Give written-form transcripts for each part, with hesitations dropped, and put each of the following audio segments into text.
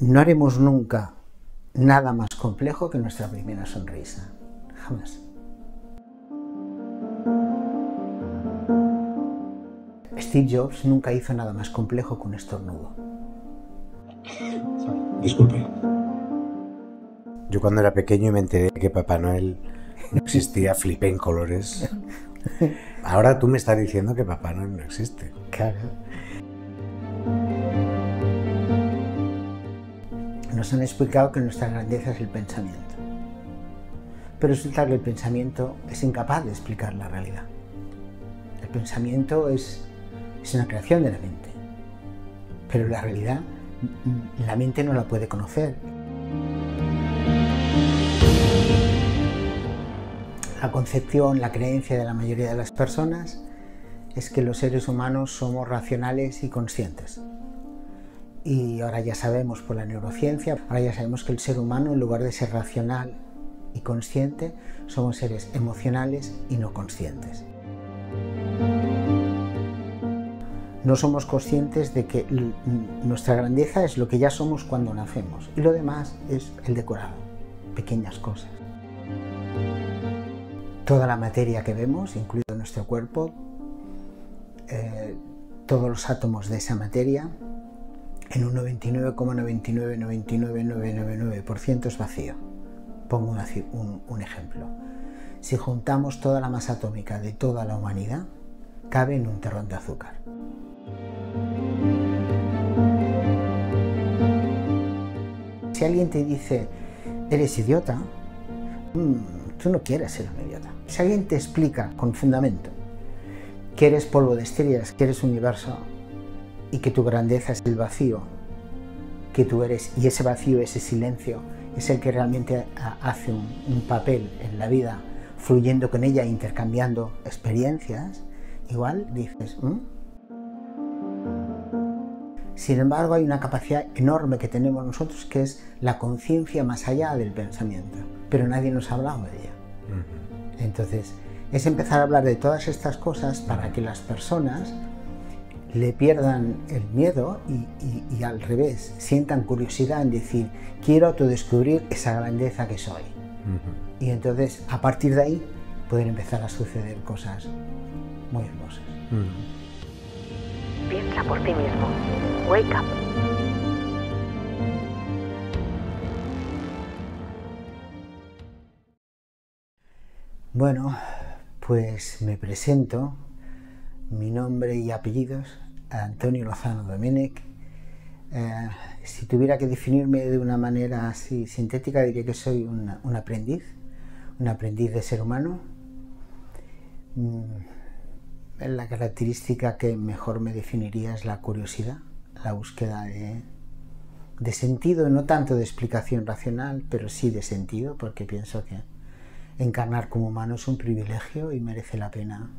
No haremos nunca nada más complejo que nuestra primera sonrisa. Jamás. Steve Jobs nunca hizo nada más complejo que un estornudo. Disculpe. Yo cuando era pequeño me enteré que Papá Noel no existía, flipé en colores. Ahora tú me estás diciendo que Papá Noel no existe. Claro. Nos han explicado que nuestra grandeza es el pensamiento. Pero resulta que el pensamiento es incapaz de explicar la realidad. El pensamiento es una creación de la mente. Pero la realidad, la mente no la puede conocer. La concepción, la creencia de la mayoría de las personas es que los seres humanos somos racionales y conscientes. Y ahora ya sabemos por la neurociencia, ahora ya sabemos que el ser humano, en lugar de ser racional y consciente, somos seres emocionales y no conscientes. No somos conscientes de que nuestra grandeza es lo que ya somos cuando nacemos y lo demás es el decorado, pequeñas cosas. Toda la materia que vemos, incluido nuestro cuerpo, todos los átomos de esa materia, en un 99,99999% es vacío. Pongo un ejemplo. Si juntamos toda la masa atómica de toda la humanidad, cabe en un terrón de azúcar. Si alguien te dice, eres idiota, tú no quieres ser un idiota. Si alguien te explica con fundamento que eres polvo de estrellas, que eres universo y que tu grandeza es el vacío que tú eres, y ese vacío, ese silencio, es el que realmente hace un papel en la vida, fluyendo con ella, intercambiando experiencias, igual dices, Sin embargo, hay una capacidad enorme que tenemos nosotros, que es la conciencia más allá del pensamiento, pero nadie nos ha hablado de ella. Entonces, es empezar a hablar de todas estas cosas para que las personas le pierdan el miedo y al revés, sientan curiosidad en decir, quiero autodescubrir esa grandeza que soy. Y entonces, a partir de ahí, pueden empezar a suceder cosas muy hermosas. Piensa por ti mismo. Wake up. Bueno, pues me presento. Mi nombre y apellidos, Antonio Lozano Domènech. Si tuviera que definirme de una manera así sintética, diría que soy un aprendiz de ser humano. La característica que mejor me definiría es la curiosidad, la búsqueda de sentido, no tanto de explicación racional, pero sí de sentido, porque pienso que encarnar como humano es un privilegio y merece la pena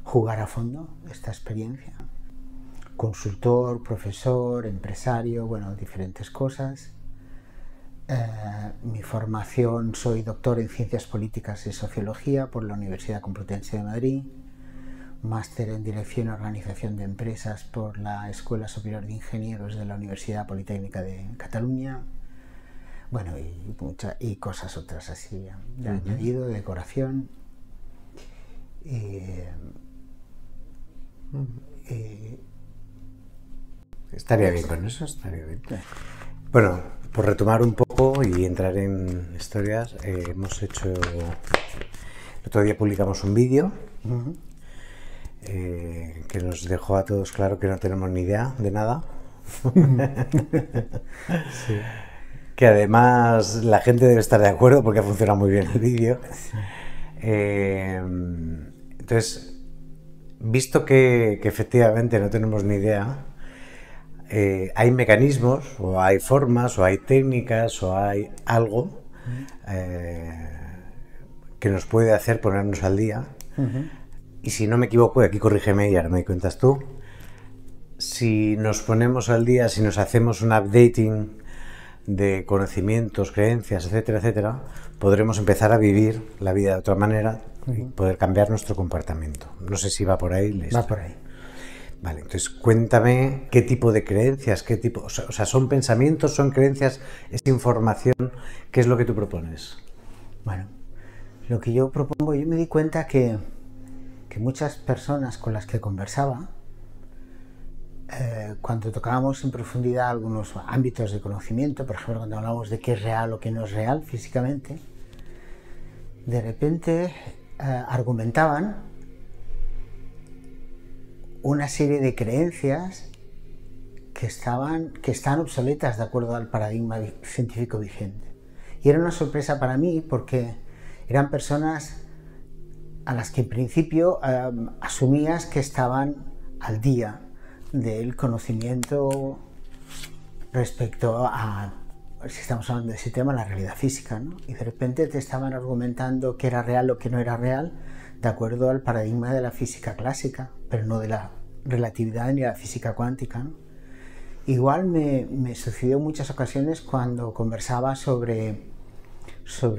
jugar a fondo esta experiencia. Consultor, profesor, empresario, bueno, diferentes cosas. Mi formación, soy doctor en Ciencias Políticas y Sociología por la Universidad Complutense de Madrid, máster en Dirección y Organización de Empresas por la Escuela Superior de Ingenieros de la Universidad Politécnica de Cataluña, bueno, y cosas otras así de añadido, de decoración. Estaría bien con eso, estaría bien. Bueno, por retomar un poco y entrar en historias, hemos hecho... El otro día publicamos un vídeo que nos dejó a todos claro que no tenemos ni idea de nada. Sí. Que además la gente debe estar de acuerdo porque ha funcionado muy bien el vídeo. Entonces, visto que efectivamente no tenemos ni idea, hay mecanismos, o hay formas, o hay técnicas, o hay algo que nos puede hacer ponernos al día. Y si no me equivoco, y aquí corrígeme y ahora me cuentas tú, si nos ponemos al día, si nos hacemos un updating de conocimientos, creencias, etcétera, etcétera, podremos empezar a vivir la vida de otra manera y poder cambiar nuestro comportamiento. No sé si va por ahí. Va por ahí. Vale, entonces cuéntame qué tipo de creencias, qué tipo, o sea, son pensamientos, son creencias, es información, ¿qué es lo que tú propones? Bueno, lo que yo propongo, yo me di cuenta que muchas personas con las que conversaba, cuando tocábamos en profundidad algunos ámbitos de conocimiento, por ejemplo, cuando hablamos de qué es real o qué no es real físicamente, de repente argumentaban una serie de creencias que están obsoletas de acuerdo al paradigma científico vigente. Y era una sorpresa para mí porque eran personas a las que en principio asumías que estaban al día del conocimiento respecto a, si estamos hablando de ese tema, la realidad física, ¿no? Y de repente te estaban argumentando qué era real o qué no era real de acuerdo al paradigma de la física clásica, pero no de la relatividad ni de la física cuántica, ¿no? Igual me sucedió en muchas ocasiones cuando conversaba sobre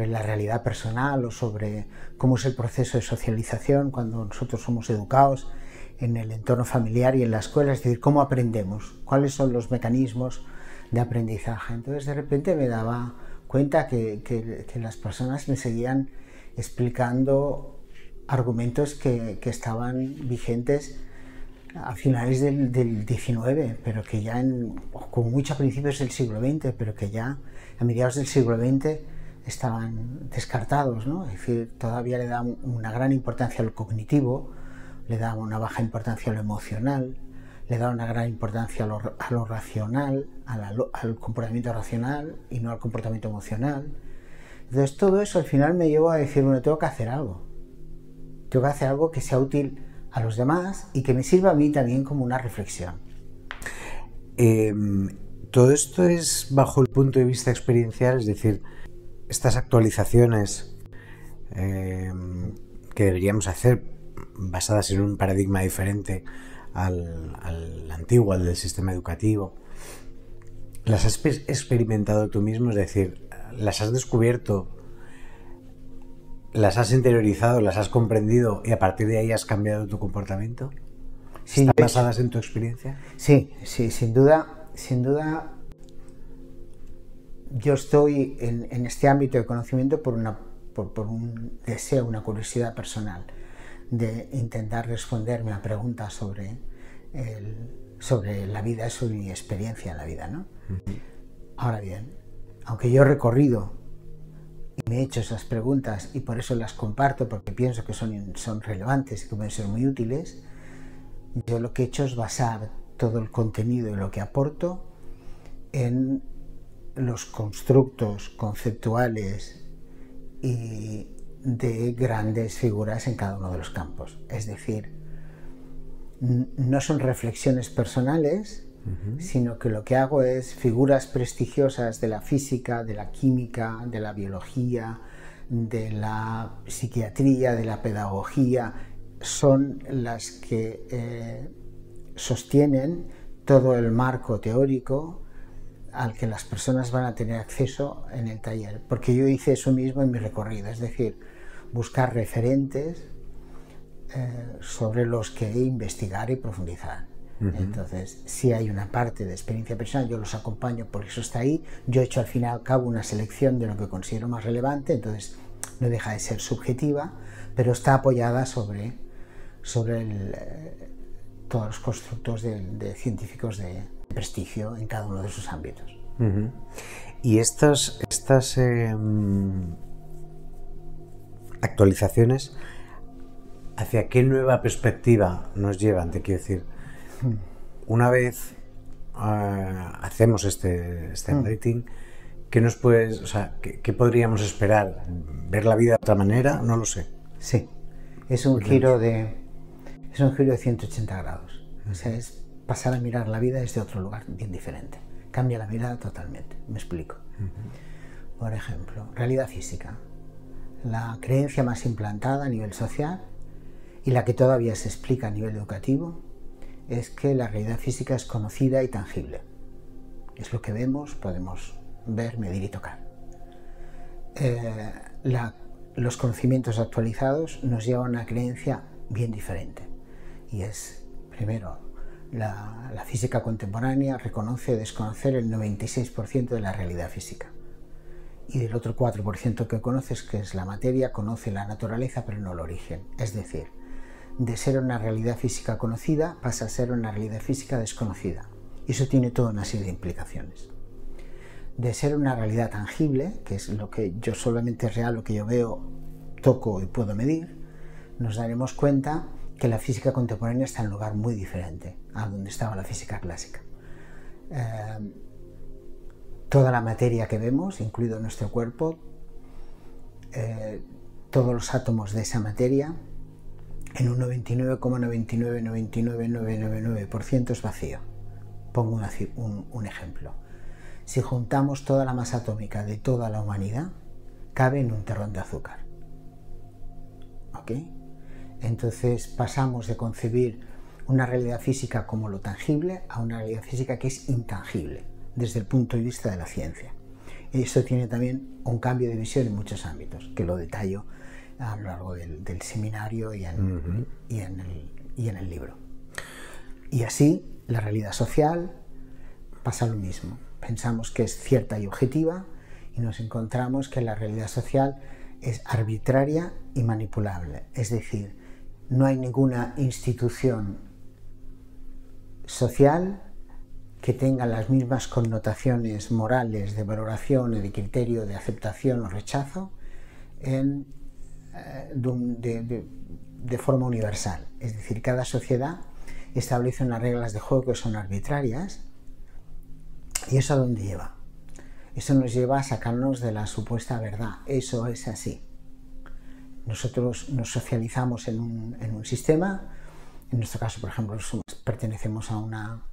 la realidad personal o sobre cómo es el proceso de socialización cuando nosotros somos educados en el entorno familiar y en la escuela, es decir, cómo aprendemos, cuáles son los mecanismos de aprendizaje. Entonces de repente me daba cuenta que las personas me seguían explicando argumentos que estaban vigentes a finales del XIX, pero que ya con mucho a principios del siglo XX, pero que ya a mediados del siglo XX estaban descartados, ¿no? Es decir, todavía le da una gran importancia a lo cognitivo, le da una baja importancia a lo emocional, le da una gran importancia a lo racional, al comportamiento racional y no al comportamiento emocional. Entonces todo eso al final me llevó a decir, bueno, tengo que hacer algo que sea útil a los demás y que me sirva a mí también como una reflexión. Todo esto es bajo el punto de vista experiencial, es decir, estas actualizaciones que deberíamos hacer basadas en un paradigma diferente al antiguo, al del sistema educativo, ¿las has experimentado tú mismo? Es decir, ¿las has descubierto, las has interiorizado, las has comprendido y a partir de ahí has cambiado tu comportamiento? Sí, ¿Están basadas en tu experiencia? Sí, sin duda. Yo estoy en este ámbito de conocimiento por un deseo, una curiosidad personal de intentar responderme a preguntas sobre la vida, sobre mi experiencia en la vida, ¿no? Ahora bien, aunque yo he recorrido y me he hecho esas preguntas y por eso las comparto, porque pienso que son relevantes y que pueden ser muy útiles, yo lo que he hecho es basar todo el contenido y lo que aporto en los constructos conceptuales y de grandes figuras en cada uno de los campos. Es decir, no son reflexiones personales, sino que lo que hago es figuras prestigiosas de la física, de la química, de la biología, de la psiquiatría, de la pedagogía, son las que sostienen todo el marco teórico al que las personas van a tener acceso en el taller, porque yo hice eso mismo en mi recorrido, es decir, buscar referentes sobre los que investigar y profundizar. Entonces, si hay una parte de experiencia personal, yo los acompaño, por eso está ahí. Yo he hecho al fin y al cabo una selección de lo que considero más relevante, entonces no deja de ser subjetiva, pero está apoyada sobre todos los constructos de científicos de prestigio en cada uno de sus ámbitos. Y estas actualizaciones, ¿hacia qué nueva perspectiva nos llevan? Te quiero decir, una vez hacemos este rating, ¿qué nos puedes, o sea, qué podríamos esperar? ¿Ver la vida de otra manera? No lo sé. Sí, es un giro de 180 grados. O sea, es pasar a mirar la vida desde otro lugar bien diferente. Cambia la mirada totalmente. Me explico. Por ejemplo, realidad física. La creencia más implantada a nivel social y la que todavía se explica a nivel educativo es que la realidad física es conocida y tangible. Es lo que vemos, podemos ver, medir y tocar. Los conocimientos actualizados nos llevan a una creencia bien diferente. Y es, primero, La física contemporánea reconoce desconocer el 96% de la realidad física. Y del otro 4% que conoces, que es la materia, conoce la naturaleza pero no el origen. Es decir, de ser una realidad física conocida pasa a ser una realidad física desconocida. Y eso tiene toda una serie de implicaciones. De ser una realidad tangible, que es lo que yo solamente es real, lo que yo veo, toco y puedo medir, nos daremos cuenta que la física contemporánea está en un lugar muy diferente a donde estaba la física clásica. Toda la materia que vemos, incluido nuestro cuerpo, todos los átomos de esa materia, en un 99,999999% es vacío. Pongo un ejemplo. Si juntamos toda la masa atómica de toda la humanidad, cabe en un terrón de azúcar. ¿Ok? Entonces pasamos de concebir una realidad física como lo tangible a una realidad física que es intangible, desde el punto de vista de la ciencia. Y esto tiene también un cambio de visión en muchos ámbitos, que lo detallo a lo largo del seminario y en el libro. Y así, la realidad social pasa lo mismo. Pensamos que es cierta y objetiva y nos encontramos que la realidad social es arbitraria y manipulable. Es decir, no hay ninguna institución social que tenga las mismas connotaciones morales de valoración y de criterio de aceptación o rechazo de forma universal. Es decir, cada sociedad establece unas reglas de juego que son arbitrarias. ¿Y eso a dónde lleva? Eso nos lleva a sacarnos de la supuesta verdad. Eso es así. Nosotros nos socializamos en un sistema. En nuestro caso, por ejemplo, pertenecemos a una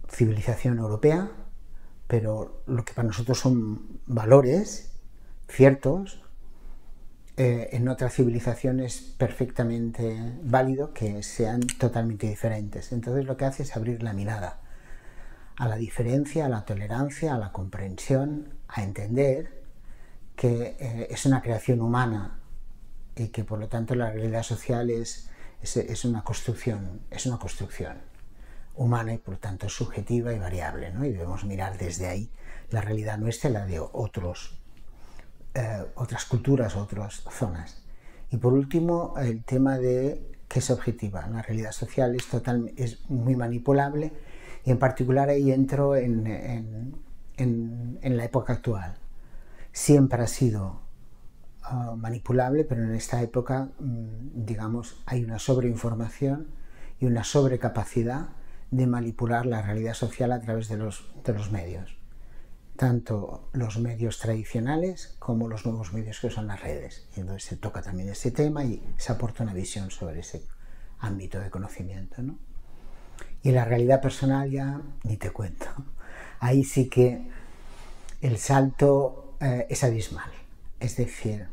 civilización europea, pero lo que para nosotros son valores ciertos, en otra civilización es perfectamente válido que sean totalmente diferentes. Entonces lo que hace es abrir la mirada a la diferencia, a la tolerancia, a la comprensión, a entender que es una creación humana y que por lo tanto la realidad social es una construcción humana y por lo tanto subjetiva y variable, ¿no? Y debemos mirar desde ahí la realidad nuestra y la de otras culturas, otras zonas. Y por último, el tema de que es objetiva. La realidad social es muy manipulable y en particular ahí entro en la época actual. Siempre ha sido manipulable, pero en esta época, digamos, hay una sobreinformación y una sobrecapacidad de manipular la realidad social a través de los medios. Tanto los medios tradicionales como los nuevos medios que son las redes. Y entonces se toca también ese tema y se aporta una visión sobre ese ámbito de conocimiento, ¿no? Y la realidad personal ya ni te cuento. Ahí sí que el salto es abismal. Es decir,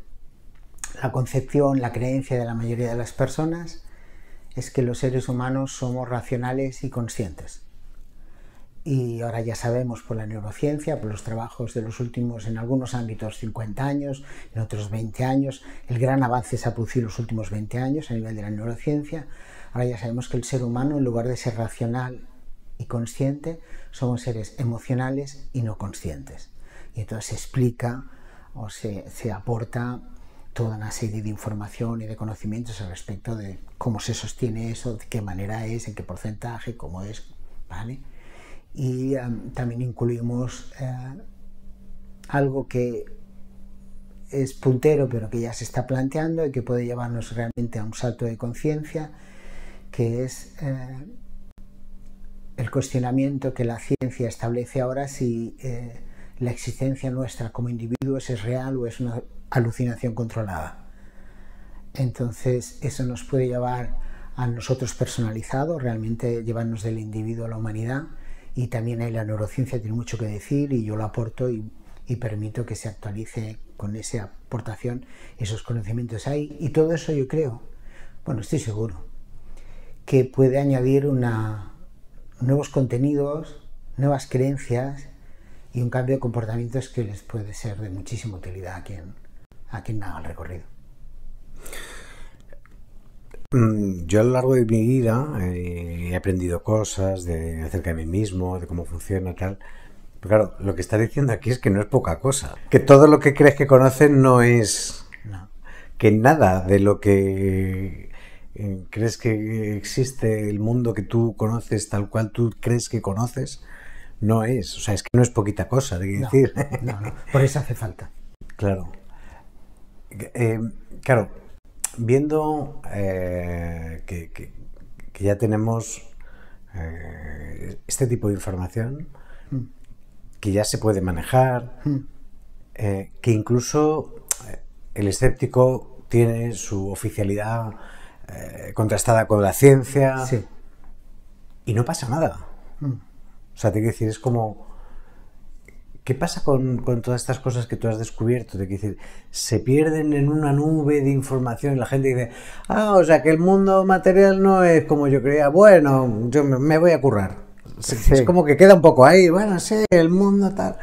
la concepción, la creencia de la mayoría de las personas es que los seres humanos somos racionales y conscientes. Y ahora ya sabemos por la neurociencia, por los trabajos de los últimos, en algunos ámbitos, 50 años, en otros 20 años, el gran avance se ha producido en los últimos 20 años a nivel de la neurociencia. Ahora ya sabemos que el ser humano, en lugar de ser racional y consciente, somos seres emocionales y no conscientes. Y entonces se explica o se aporta toda una serie de información y de conocimientos al respecto de cómo se sostiene eso, de qué manera es, en qué porcentaje, cómo es, ¿vale? Y también incluimos algo que es puntero pero que ya se está planteando y que puede llevarnos realmente a un salto de conciencia, que es el cuestionamiento que la ciencia establece ahora si la existencia nuestra como individuos es real o es una alucinación controlada. Entonces eso nos puede llevar a nosotros personalizado, realmente llevarnos del individuo a la humanidad. Y también ahí la neurociencia tiene mucho que decir y yo lo aporto y permito que se actualice con esa aportación esos conocimientos ahí. Y todo eso yo creo, bueno, estoy seguro, que puede añadir nuevos contenidos, nuevas creencias y un cambio de comportamientos que les puede ser de muchísima utilidad a quien haga el recorrido. Yo a lo largo de mi vida he aprendido cosas acerca de mí mismo, de cómo funciona, tal. Pero claro, lo que está diciendo aquí es que no es poca cosa. Que todo lo que crees que conoces no es... No. Que nada de lo que crees que existe, el mundo que tú conoces tal cual tú crees que conoces, no es. O sea, es que no es poquita cosa, de decir. No. Por eso hace falta. Claro. Claro, viendo que ya tenemos este tipo de información, que ya se puede manejar, que incluso el escéptico tiene su oficialidad contrastada con la ciencia, Sí. y no pasa nada. O sea, te quiero decir, es como... ¿Qué pasa con todas estas cosas que tú has descubierto? Te quiero decir, se pierden en una nube de información y la gente dice, o sea que el mundo material no es como yo creía, bueno, yo me voy a currar. Sí. Es como que queda un poco ahí, bueno, sí, el mundo tal.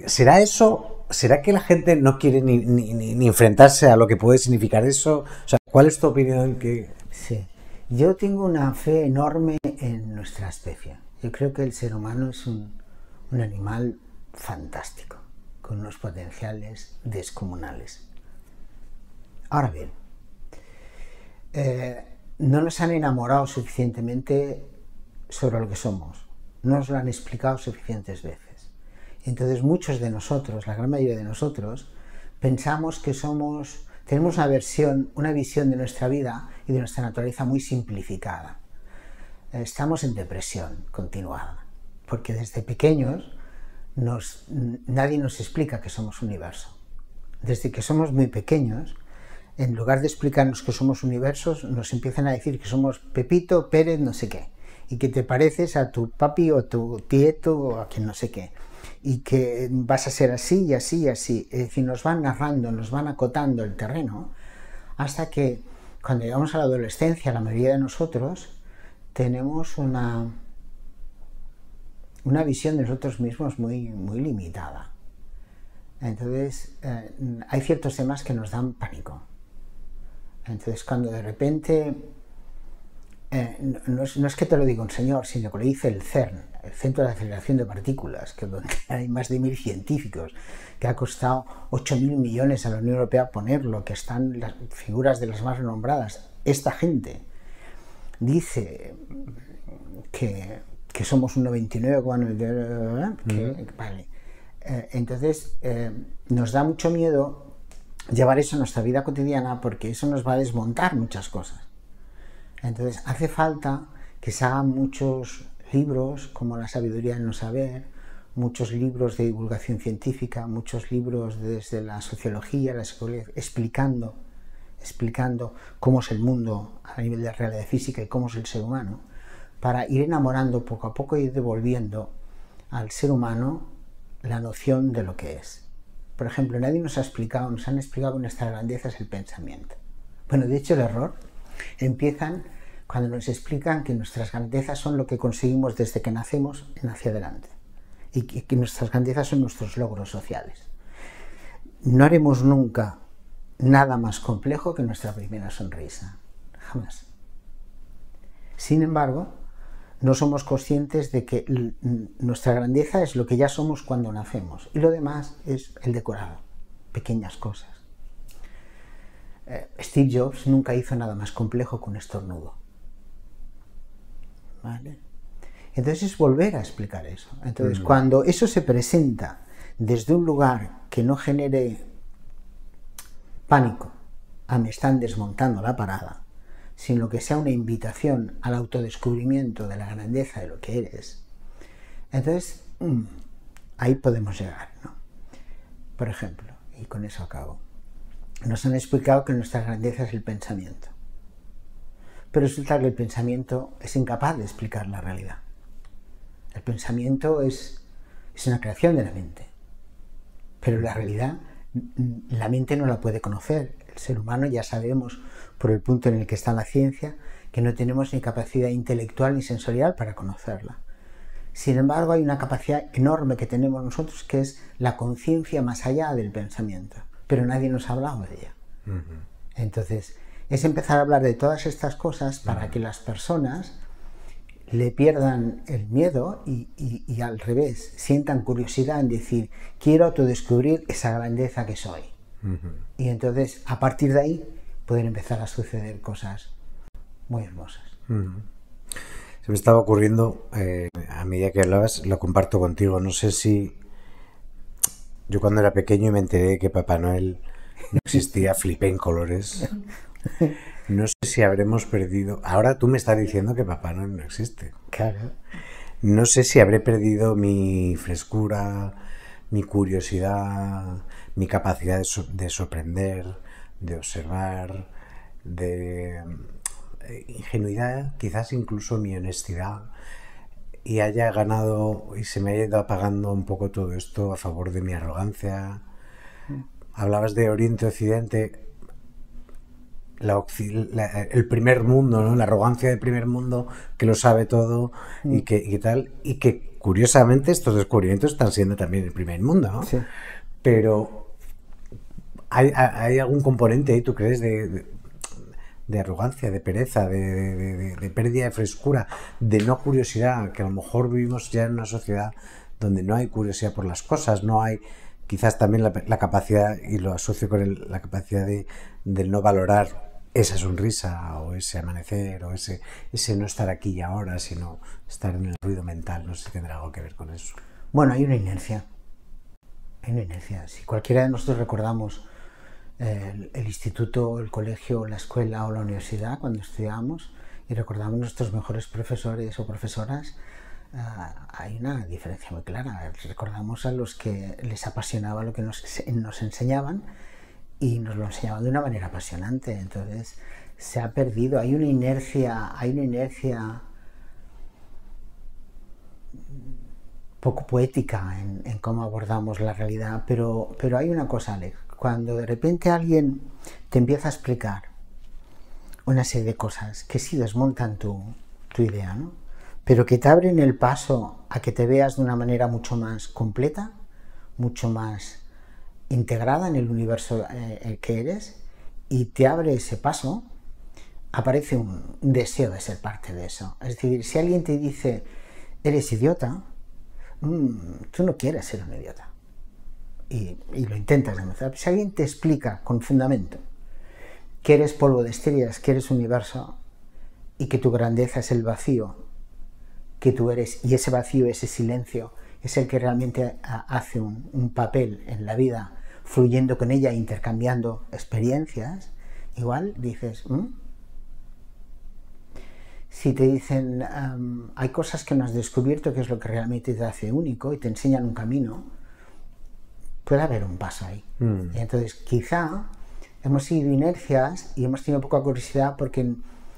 ¿Será eso? ¿Será que la gente no quiere ni enfrentarse a lo que puede significar eso? O sea, ¿cuál es tu opinión? Sí. Yo tengo una fe enorme en nuestra especie. Yo creo que el ser humano es un animal fantástico, con unos potenciales descomunales. Ahora bien, no nos han enamorado suficientemente sobre lo que somos, no nos lo han explicado suficientes veces. Entonces muchos de nosotros, la gran mayoría de nosotros, pensamos que tenemos una visión de nuestra vida y de nuestra naturaleza muy simplificada. Estamos en depresión continuada, porque desde pequeños nadie nos explica que somos universo. Desde que somos muy pequeños, en lugar de explicarnos que somos universos, nos empiezan a decir que somos Pepito, Pérez, no sé qué, y que te pareces a tu papi o tu tieto o a quien no sé qué, y que vas a ser así y así y así. Es decir, nos van narrando, nos van acotando el terreno, hasta que cuando llegamos a la adolescencia, la mayoría de nosotros tenemos una visión de nosotros mismos muy, muy limitada. Entonces, hay ciertos temas que nos dan pánico. Entonces, cuando de repente, no es que te lo diga un señor, sino que lo dice el CERN, el Centro de Aceleración de Partículas, que donde hay más de 1000 científicos, que ha costado 8.000 millones a la Unión Europea ponerlo, que están las figuras de las más renombradas. Esta gente dice que somos un 99,9%, vale. Entonces nos da mucho miedo llevar eso a nuestra vida cotidiana, porque eso nos va a desmontar muchas cosas. Entonces hace falta que se hagan muchos libros como La sabiduría del no saber, muchos libros de divulgación científica, muchos libros desde la sociología, la psicología, explicando cómo es el mundo a nivel de realidad física y cómo es el ser humano, para ir enamorando poco a poco y ir devolviendo al ser humano la noción de lo que es. Por ejemplo, nadie nos han explicado que nuestra grandeza es el pensamiento. Bueno, de hecho el error empiezan cuando nos explican que nuestras grandezas son lo que conseguimos desde que nacemos en hacia adelante, y que nuestras grandezas son nuestros logros sociales. No haremos nunca nada más complejo que nuestra primera sonrisa, jamás. Sin embargo, no somos conscientes de que nuestra grandeza es lo que ya somos cuando nacemos, y lo demás es el decorado, pequeñas cosas. Steve Jobs nunca hizo nada más complejo que un estornudo. ¿Vale? Entonces es volver a explicar eso. Entonces, cuando eso se presenta desde un lugar que no genere pánico, me están desmontando la parada, sino que sea una invitación al autodescubrimiento de la grandeza de lo que eres, entonces ahí podemos llegar, ¿no? Por ejemplo, y con eso acabo, nos han explicado que nuestra grandeza es el pensamiento, pero resulta que el pensamiento es incapaz de explicar la realidad. El pensamiento es una creación de la mente, pero la realidad la mente no la puede conocer. El ser humano, ya sabemos por el punto en el que está la ciencia, que no tenemos ni capacidad intelectual ni sensorial para conocerla. Sin embargo, hay una capacidad enorme que tenemos nosotros, que es la conciencia más allá del pensamiento, pero nadie nos ha hablado de ella. Entonces, es empezar a hablar de todas estas cosas para que las personas le pierdan el miedo y al revés, sientan curiosidad en decir, quiero autodescubrir esa grandeza que soy. Y entonces, a partir de ahí, pueden empezar a suceder cosas muy hermosas. Se me estaba ocurriendo, a medida que hablabas, lo comparto contigo. No sé si yo cuando era pequeño y me enteré de que Papá Noel no existía, flipé en colores. No sé si habremos perdido... Ahora tú me estás diciendo que Papá Noel no existe. Claro. No sé si habré perdido mi frescura, mi curiosidad, mi capacidad de sorprender, de observar, de ingenuidad, quizás incluso mi honestidad, y haya ganado y se me haya ido apagando un poco todo esto a favor de mi arrogancia. Hablabas de Oriente-Occidente, el primer mundo, ¿no? La arrogancia del primer mundo que lo sabe todo y que curiosamente estos descubrimientos están siendo también el primer mundo, ¿no? Sí. Pero ¿hay algún componente ahí, tú crees, de arrogancia, de pereza, de pérdida de frescura, de no curiosidad, que a lo mejor vivimos ya en una sociedad donde no hay curiosidad por las cosas, no hay quizás también la capacidad, y lo asocio con la capacidad de no valorar esa sonrisa o ese amanecer o ese no estar aquí y ahora, sino estar en el ruido mental? No sé si tendrá algo que ver con eso. Bueno, hay una inercia. Hay una inercia. Si cualquiera de nosotros recordamos el instituto, el colegio, la escuela o la universidad cuando estudiábamos y recordamos nuestros mejores profesores o profesoras, hay una diferencia muy clara. Recordamos a los que les apasionaba lo que nos enseñaban y nos lo enseñaban de una manera apasionante. Entonces se ha perdido, hay una inercia poco poética en cómo abordamos la realidad, pero hay una cosa, Alex. Cuando de repente alguien te empieza a explicar una serie de cosas que sí desmontan tu idea, ¿no? Pero que te abren el paso a que te veas de una manera mucho más completa, mucho más integrada en el universo que eres, y te abre ese paso, aparece un deseo de ser parte de eso. Es decir, si alguien te dice, eres idiota, tú no quieres ser un idiota. Y lo intentas demostrar. Si alguien te explica con fundamento que eres polvo de estrellas, que eres universo y que tu grandeza es el vacío que tú eres, y ese vacío, ese silencio es el que realmente hace un papel en la vida, fluyendo con ella, intercambiando experiencias, igual dices, Si te dicen, hay cosas que no has descubierto, que es lo que realmente te hace único, y te enseñan un camino, puede haber un paso ahí. Y entonces quizá hemos seguido inercias y hemos tenido poca curiosidad porque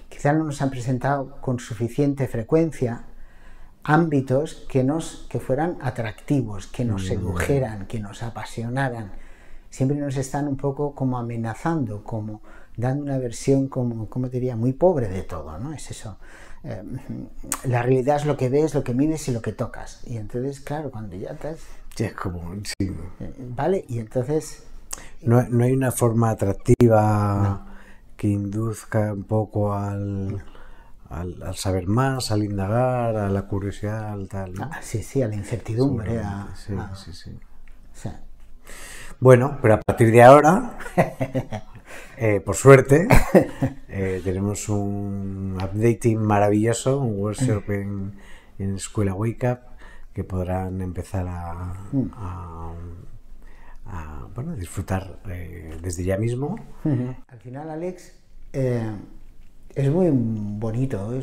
quizá no nos han presentado con suficiente frecuencia ámbitos que fueran atractivos, que nos sedujeran, que nos apasionaran. Siempre nos están un poco como amenazando, como dando una versión, como diría, muy pobre de todo, ¿no? Es eso. La realidad es lo que ves, lo que mides y lo que tocas. Y entonces, claro, cuando ya estás... Sí, como, sí. ¿Vale? Y entonces... No hay una forma atractiva que induzca un poco al saber más, al indagar, a la curiosidad, al tal, ¿no? Sí, a la incertidumbre. Sí. Bueno, pero a partir de ahora, por suerte, tenemos un updating maravilloso, un workshop en Escuela Wake Up, que podrán empezar a disfrutar desde ya mismo. Al final, Alex, es muy bonito,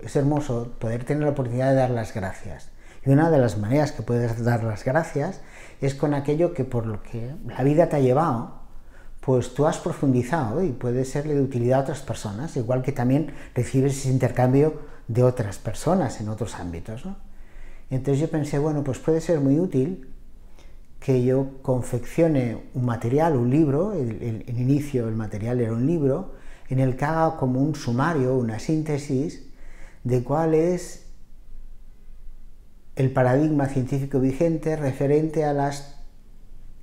es hermoso poder tener la oportunidad de dar las gracias. Y una de las maneras que puedes dar las gracias es con aquello que por lo que la vida te ha llevado, pues tú has profundizado y puede serle de utilidad a otras personas, igual que también recibes ese intercambio de otras personas en otros ámbitos, ¿no? Entonces yo pensé, bueno, pues puede ser muy útil que yo confeccione un material, un libro, el inicio del material era un libro, en el que haga como un sumario, una síntesis de cuál es el paradigma científico vigente referente a las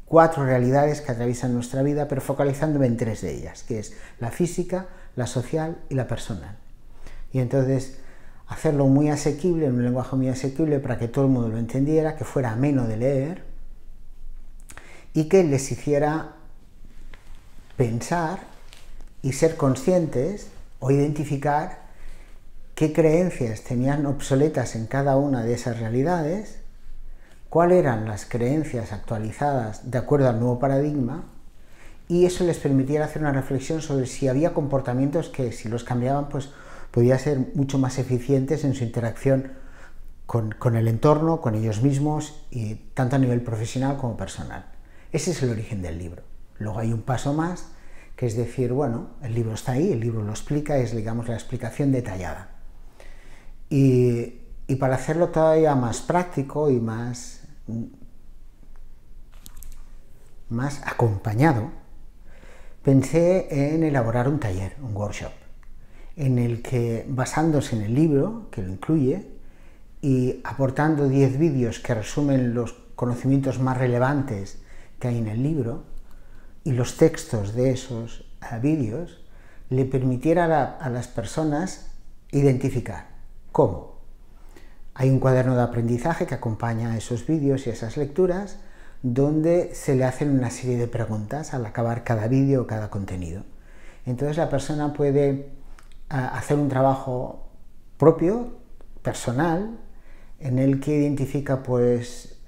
4 realidades que atraviesan nuestra vida, pero focalizándome en 3 de ellas, que es la física, la social y la personal. Y entonces hacerlo muy asequible, en un lenguaje muy asequible para que todo el mundo lo entendiera, que fuera ameno de leer y que les hiciera pensar y ser conscientes o identificar qué creencias tenían obsoletas en cada una de esas realidades, cuáles eran las creencias actualizadas de acuerdo al nuevo paradigma, y eso les permitiera hacer una reflexión sobre si había comportamientos que, si los cambiaban, pues podían ser mucho más eficientes en su interacción con el entorno, con ellos mismos, y tanto a nivel profesional como personal. Ese es el origen del libro. Luego hay un paso más, que es decir, bueno, el libro está ahí, el libro lo explica, es, digamos, la explicación detallada. Y para hacerlo todavía más práctico y más acompañado, pensé en elaborar un taller, un workshop, en el que, basándose en el libro, que lo incluye, y aportando 10 vídeos que resumen los conocimientos más relevantes que hay en el libro, y los textos de esos vídeos, le permitiera a las personas identificar cómo. Hay un cuaderno de aprendizaje que acompaña a esos vídeos y a esas lecturas, donde se le hacen una serie de preguntas al acabar cada vídeo o cada contenido. Entonces la persona puede hacer un trabajo propio, personal, en el que identifica, pues,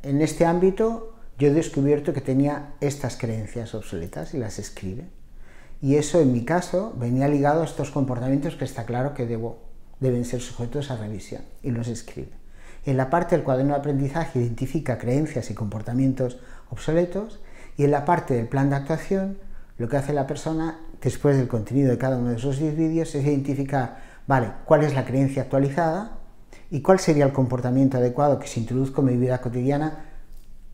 en este ámbito yo he descubierto que tenía estas creencias obsoletas, y las escribe. Y eso, en mi caso, venía ligado a estos comportamientos que está claro que deben ser sujetos a revisión, y los escribe. En la parte del cuaderno de aprendizaje identifica creencias y comportamientos obsoletos, y en la parte del plan de actuación lo que hace la persona, después del contenido de cada uno de esos 10 vídeos, es identificar, vale, cuál es la creencia actualizada y cuál sería el comportamiento adecuado que, si introduzco en mi vida cotidiana,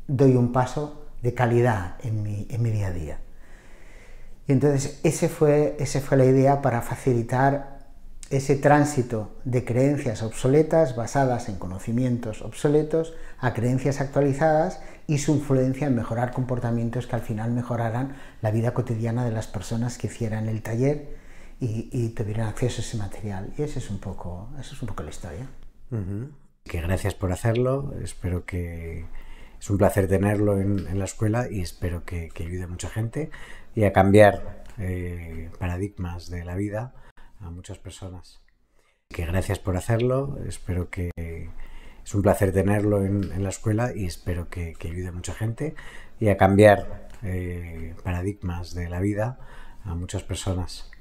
doy un paso de calidad en mi día a día. Y entonces esa fue la idea para facilitar ese tránsito de creencias obsoletas basadas en conocimientos obsoletos a creencias actualizadas, y su influencia en mejorar comportamientos que al final mejoraran la vida cotidiana de las personas que hicieran el taller y tuvieran acceso a ese material. Y eso es un poco la historia. Que gracias por hacerlo, espero que... Es un placer tenerlo en la escuela, y espero que ayude a mucha gente y a cambiar paradigmas de la vida a muchas personas. Que gracias por hacerlo, espero que... Es un placer tenerlo en la escuela, y espero que ayude a mucha gente y a cambiar paradigmas de la vida a muchas personas.